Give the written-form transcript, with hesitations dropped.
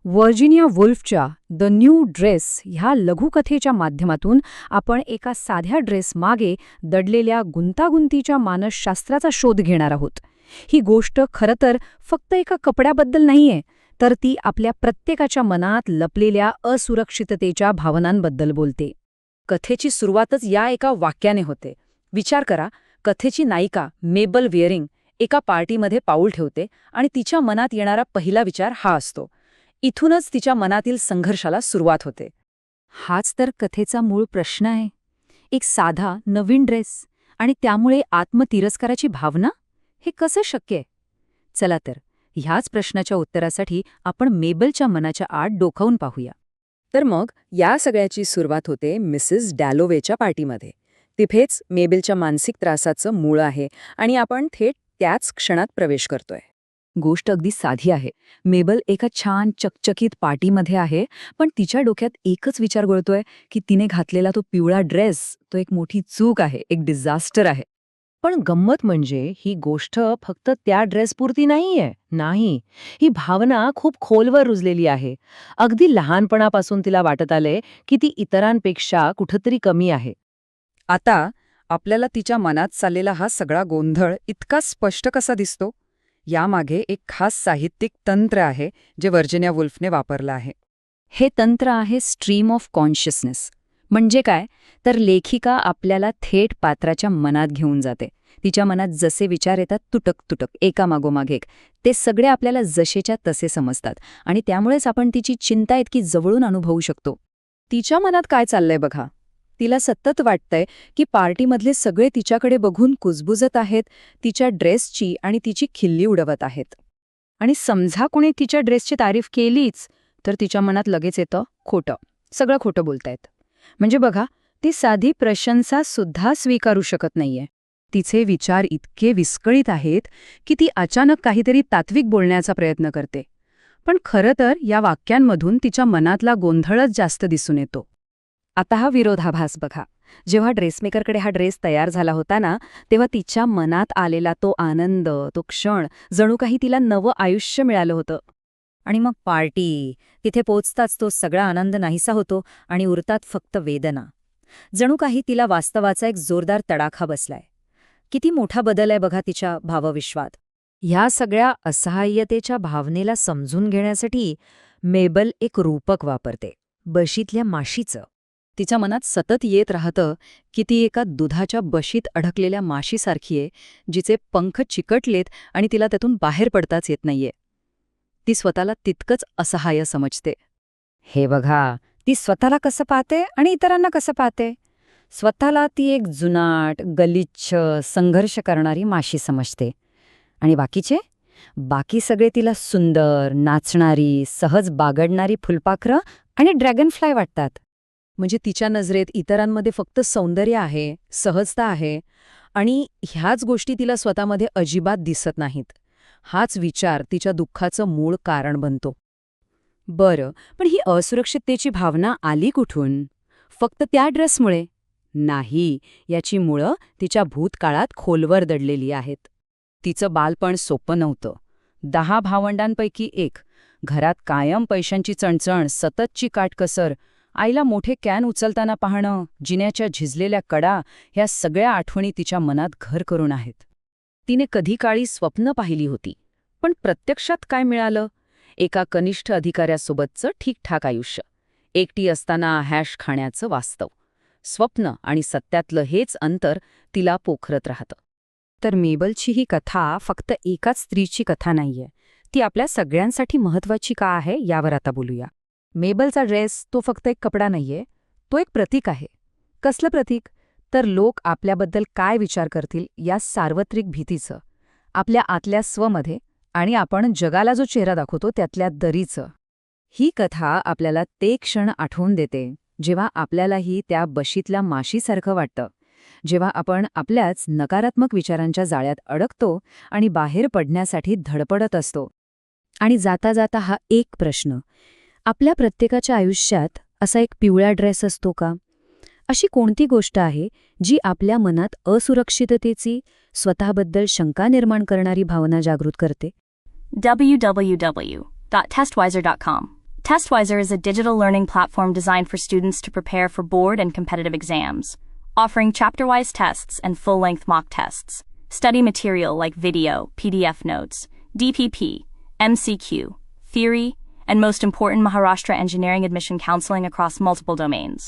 Virginia वुल्फच्या the new dress ह्या लघुकथेच्या माध्यमातून आपण एका साध्या ड्रेसमागे दडलेल्या गुंतागुंतीच्या मानसशास्त्राचा शोध घेणार आहोत. ही गोष्ट खरं तर फक्त एका कपड्याबद्दल नाहीये, तर ती आपल्या प्रत्येकाच्या मनात लपलेल्या असुरक्षिततेच्या भावनांबद्दल बोलते. कथेची सुरुवातच या एका वाक्याने होते. विचार करा, कथेची नायिका मेबल वेअरिंग एका पार्टीमध्ये पाऊल ठेवते आणि तिच्या मनात येणारा पहिला विचार हा असतो. इथूनच तिच्या मनातील संघर्षाला सुरुवात होते. हाच तर कथेचा मूळ प्रश्न आहे. एक साधा नवीन ड्रेस आणि त्यामुळे आत्मतिरस्काराची भावना, हे कसं शक्य आहे? चला तर ह्याच प्रश्नाच्या उत्तरासाठी आपण मेबलच्या मनाच्या आत डोकावून पाहूया. तर मग या सगळ्याची सुरुवात होते मिसेस डॅलोवेच्या पार्टीमध्ये. तिथेच मेबलच्या मानसिक त्रासाचं मूळ आहे आणि आपण थेट त्याच क्षणात प्रवेश करतोय. गोष्ट अगदी साधी आहे. मेबल एका छान चकचकीत पार्टीमध्ये आहे, पण तिच्या डोक्यात एकच विचार घोळतोय की तिने घातलेला तो पिवळा ड्रेस तो एक मोठी चूक आहे, एक डिझास्टर आहे. पण गंमत म्हणजे ही गोष्ट फक्त त्या ड्रेसपुरती नाहीये. नाही, ही भावना खूप खोलवर रुजलेली आहे. अगदी लहानपणापासून तिला वाटत आलंय की ती इतरांपेक्षा कुठंतरी कमी आहे. आता आपल्याला तिच्या मनात चाललेला हा सगळा गोंधळ इतका स्पष्ट कसा दिसतो? यामागे एक खास साहित्यिक तंत्र आहे जे व्हर्जिनिया वुल्फने वापरलं आहे. हे तंत्र आहे स्ट्रीम ऑफ कॉन्शियसनेस. म्हणजे काय तर लेखिका आपल्याला थेट पात्राच्या मनात घेऊन जाते. तिच्या मनात जसे विचार येतात तुटक तुटक एकामागोमाग एक, ते सगळे आपल्याला जसेच्या तसे समजतात आणि त्यामुळेच आपण तिची चिंता इतकी जवळून अनुभवू शकतो. तिच्या मनात काय चाललंय बघा. तिला सतत वाटतंय की पार्टीमधले सगळे तिच्याकडे बघून कुजबुजत आहेत, तिच्या ड्रेसची आणि तिची खिल्ली उडवत आहेत. आणि समजा कोणी तिच्या ड्रेसची तारीफ केलीच तर तिच्या मनात लगेच येतं खोटं, सगळं खोटं बोलतायत. म्हणजे बघा, ती साधी प्रशंसा सुद्धा स्वीकारू शकत नाहीये. तिचे विचार इतके विस्कळीत आहेत की ती अचानक काहीतरी तात्विक बोलण्याचा प्रयत्न करते. पण खरं तर या वाक्यांमधून तिच्या मनातला गोंधळच जास्त दिसून येतो. आता हा विरोधाभास बघा. जेव्हा ड्रेसमेकरकडे हा ड्रेस तयार झाला होता ना, तेव्हा तिच्या मनात आलेला तो आनंद, तो क्षण, जणू काही तिला नवं आयुष्य मिळालं होतं. आणि मग पार्टी, तिथे पोचताच तो सगळा आनंद नाहीसा होतो आणि उरतात फक्त वेदना. जणू काही तिला वास्तवाचा एक जोरदार तडाखा बसलाय. किती मोठा बदल आहे बघा तिच्या भावविश्वात. ह्या सगळ्या असहाय्यतेच्या भावनेला समजून घेण्यासाठी मेबल एक रूपक वापरते, बशीतल्या माशीचं. तिच्या मनात सतत येत राहतं की ती एका दुधाच्या बशीत अडकलेल्या माशीसारखी आहे, जिचे पंख चिकटलेत आणि तिला त्यातून बाहेर पडताच येत नाहीये. ती स्वतःला तितकंच असहाय्य समजते. हे बघा, ती स्वतःला कसं पाहते आणि इतरांना कसं पाहते. स्वतःला ती एक जुनाट, गलिच्छ, संघर्ष करणारी माशी समजते. आणि बाकी सगळे तिला सुंदर, नाचणारी, सहज बागडणारी फुलपाखरं आणि ड्रॅगनफ्लाय वाटतात. म्हणजे तिच्या नजरेत इतरांमध्ये फक्त सौंदर्य आहे, सहजता आहे आणि ह्याच गोष्टी तिला स्वतःमध्ये अजिबात दिसत नाहीत. हाच विचार तिच्या दुःखाचं मूळ कारण बनतो. बरं, पण ही असुरक्षिततेची भावना आली कुठून? फक्त त्या ड्रेसमुळे? नाही, याची मुळं तिच्या भूतकाळात खोलवर दडलेली आहेत. तिचं बालपण सोपं नव्हतं. 10 भावंडांपैकी एक, घरात कायम पैशांची चणचण, सततची काटकसर, आईला मोठे कॅन उचलताना पाहणं, जिन्याच्या झिजलेल्या कडा, ह्या सगळ्या आठवणी तिच्या मनात घर करून आहेत. तिने कधी काळी स्वप्न पाहिली होती, पण प्रत्यक्षात काय मिळालं? एका कनिष्ठ अधिकाऱ्यासोबतचं ठीकठाक आयुष्य, एकटी असताना हॅश खाण्याचं वास्तव. स्वप्न आणि सत्यातलं हेच अंतर तिला पोखरत राहतं. तर मेबलची ही कथा फक्त एकाच स्त्रीची कथा नाहीये. ती आपल्या सगळ्यांसाठी महत्वाची का आहे यावर आता बोलूया. मेबलचा ड्रेस तो फक्त एक कपडा नाहीये, तो एक प्रतीक आहे. कसलं प्रतीक? तर लोक आपल्याबद्दल काय विचार करतील या सार्वत्रिक भीतीचं, आपल्या आतल्या स्वमध्ये आणि आपण जगाला जो चेहरा दाखवतो त्यातल्या दरीचं. ही कथा आपल्याला ते क्षण आठवून देते जेव्हा आपल्यालाही त्या बशीतल्या माशीसारखं वाटतं, जेव्हा आपण आपल्याच नकारात्मक विचारांच्या जाळ्यात अडकतो आणि बाहेर पडण्यासाठी धडपडत असतो. आणि जाता जाता हा एक प्रश्न, आपल्या प्रत्येकाच्या आयुष्यात असा एक पिवळा ड्रेस असतो का? अशी कोणती गोष्ट आहे जी आपल्या मनात असुरक्षिततेची, स्वतःबद्दल शंका निर्माण करणारी भावना जागृत करते? www.testwiser.com TestWiser is a digital learning platform designed for students to prepare for board and competitive exams, offering chapter-wise tests and full-length mock tests, study material like video, PDF notes, DPP, MCQ, theory, and most important, Maharashtra engineering admission counseling across multiple domains.